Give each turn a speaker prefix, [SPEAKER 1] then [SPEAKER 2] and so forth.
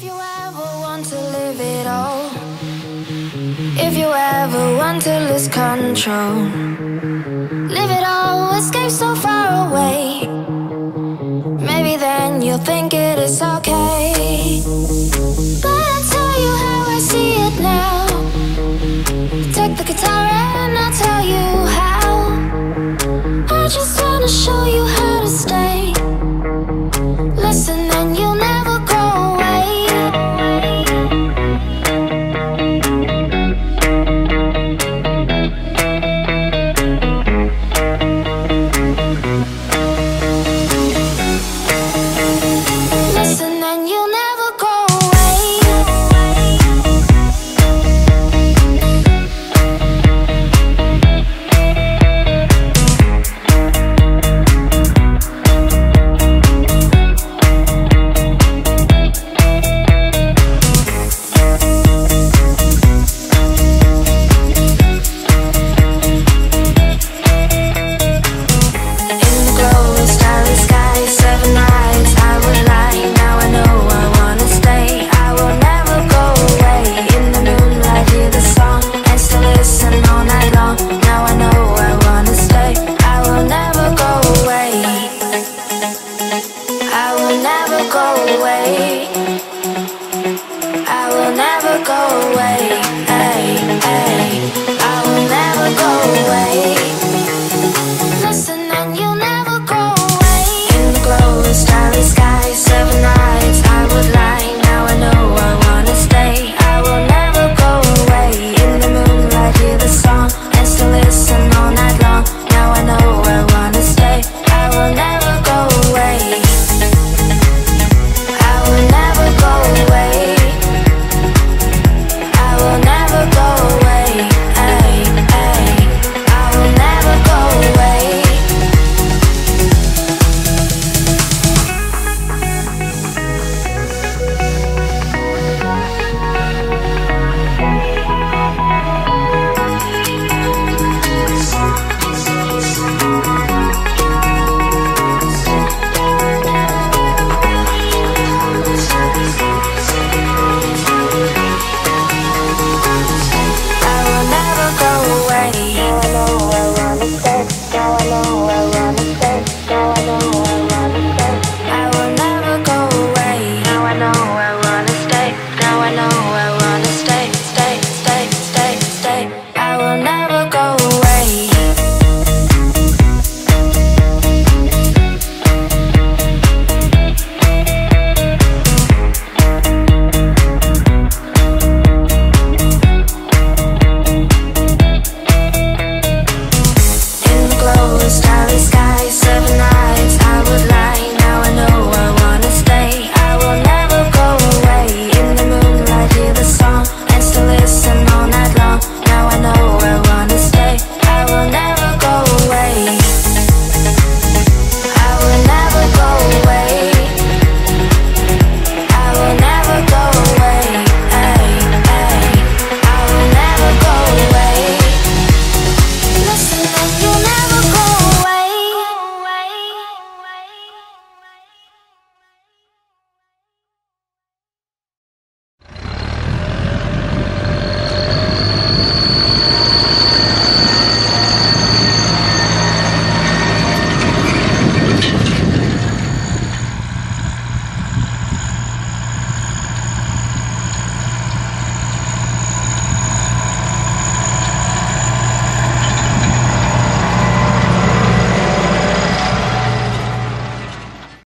[SPEAKER 1] If you ever want to live it all, if you ever want to lose control, live it all, escape so far away. Maybe then you'll think it is okay. But I'll tell you how I see it now. Take the guitar and I'll tell you how. I just wanna show you how to stay. Listen and you'll never go away. Listen and you'll never go away. I will never go away. Hey, hey.